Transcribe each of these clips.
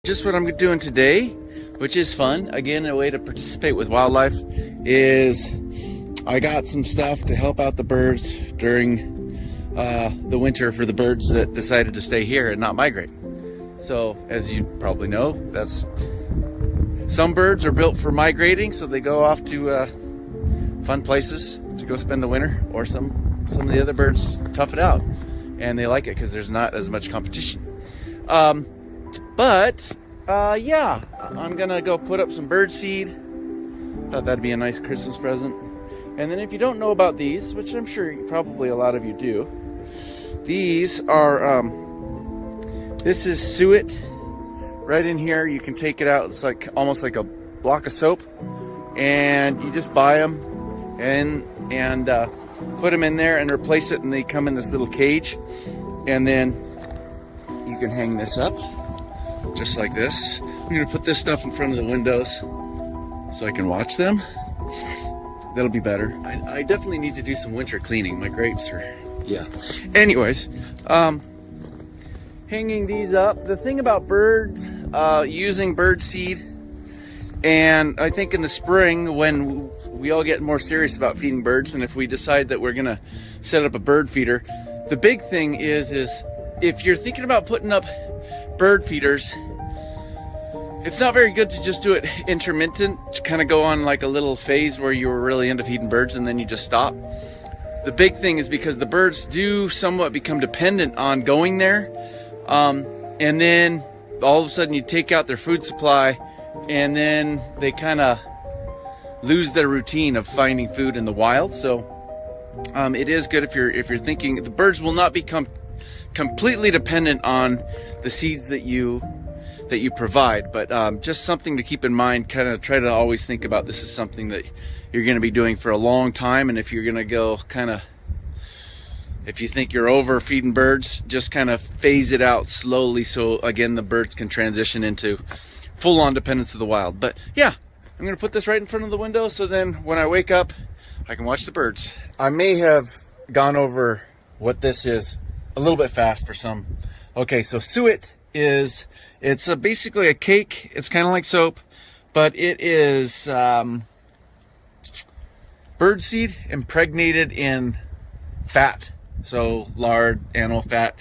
Just what I'm doing today, which is fun. Again, a way to participate with wildlife is I got some stuff to help out the birds during the winter for the birds that decided to stay here and not migrate. So as you probably know, that's some birds are built for migrating, so they go off to fun places to go spend the winter, or some of the other birds tough it out and they like it because there's not as much competition. Yeah, I'm gonna go put up some bird seed. Thought that'd be a nice Christmas present. And then if you don't know about these, which I'm sure probably a lot of you do, these are, this is suet right in here. You can take it out. It's like almost like a block of soap, and you just buy them and put them in there and replace it, and they come in this little cage, and then you can hang this up just like this. I'm gonna put this stuff in front of the windows so I can watch them. That'll be better. I definitely need to do some winter cleaning. My grapes are, yeah. Anyways, hanging these up. The thing about birds, using bird seed, and I think in the spring when we all get more serious about feeding birds, and if we decide that we're gonna set up a bird feeder, the big thing is if you're thinking about putting up bird feeders, it's not very good to just do it intermittent, to kind of go on like a little phase where you were really into feeding birds and then you just stop. The big thing is because the birds do somewhat become dependent on going there, and then all of a sudden you take out their food supply and then they kind of lose their routine of finding food in the wild. So it is good if you're thinking the birds will not become completely dependent on the seeds that you provide, but just something to keep in mind. Kind of try to always think about this is something that you're going to be doing for a long time, and if you're going to go if you think you're over feeding birds, just kind of phase it out slowly so again the birds can transition into full-on dependence of the wild. But yeah, I'm going to put this right in front of the window so then when I wake up I can watch the birds. I may have gone over what this is a little bit fast for some. Okay, so suet is, it's basically a cake. It's kind of like soap, but it is bird seed impregnated in fat, so lard, animal fat.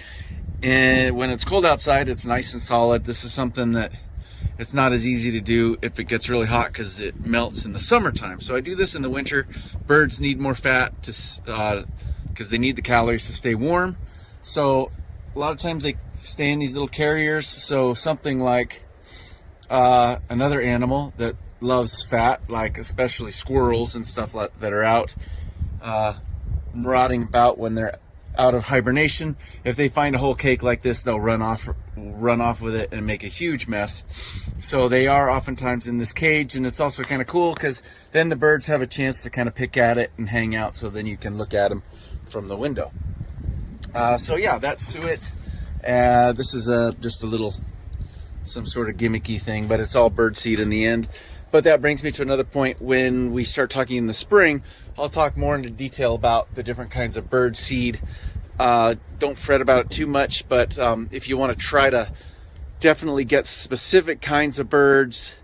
And when it's cold outside, it's nice and solid. This is something that it's not as easy to do if it gets really hot because it melts in the summertime. So I do this in the winter. Birds need more fat to because they need the calories to stay warm. So a lot of times they stay in these little carriers. So something like another animal that loves fat, like especially squirrels and stuff that are out marauding about when they're out of hibernation, if they find a whole cake like this, they'll run off with it and make a huge mess. So they are oftentimes in this cage, and it's also kind of cool because then the birds have a chance to kind of pick at it and hang out, so then you can look at them from the window. So yeah, that's suet. This is just a little, some sort of gimmicky thing, but it's all bird seed in the end. But that brings me to another point. When we start talking in the spring, I'll talk more into detail about the different kinds of bird seed. Don't fret about it too much, but if you want to try to definitely get specific kinds of birds,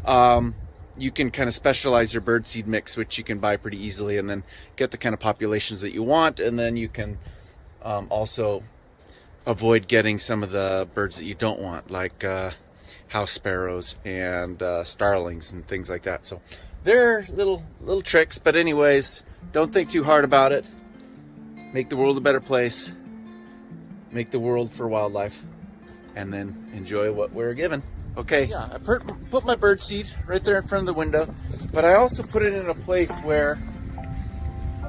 you can kind of specialize your bird seed mix, which you can buy pretty easily, and then get the kind of populations that you want, and then you can also avoid getting some of the birds that you don't want, like house sparrows and starlings and things like that. So they're little tricks, but anyways, don't think too hard about it. Make the world a better place. Make the world for wildlife, and then enjoy what we're given. Okay, yeah, I put my bird seed right there in front of the window, but I also put it in a place where,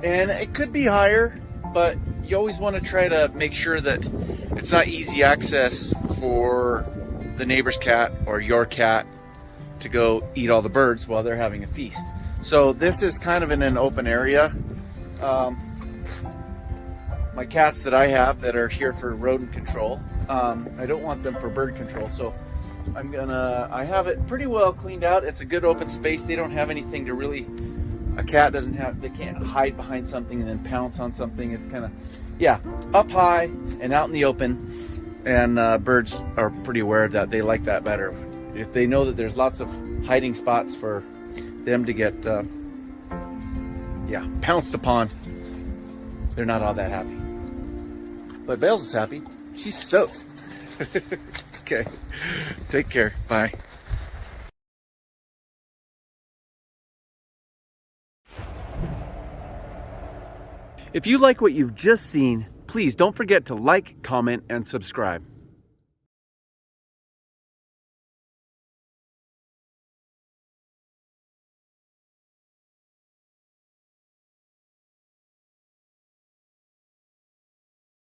and it could be higher, but you always want to try to make sure that it's not easy access for the neighbor's cat or your cat to go eat all the birds while they're having a feast. So this is kind of in an open area. My cats that I have that are here for rodent control, I don't want them for bird control, so I have it pretty well cleaned out. It's a good open space. They don't have anything to really, a cat they can't hide behind something and then pounce on something. It's kind of, yeah, up high and out in the open. And birds are pretty aware of that. They like that better. If they know that there's lots of hiding spots for them to get pounced upon, they're not all that happy. But Bales is happy. She's stoked. Okay, take care. Bye. If you like what you've just seen, please don't forget to like, comment, and subscribe.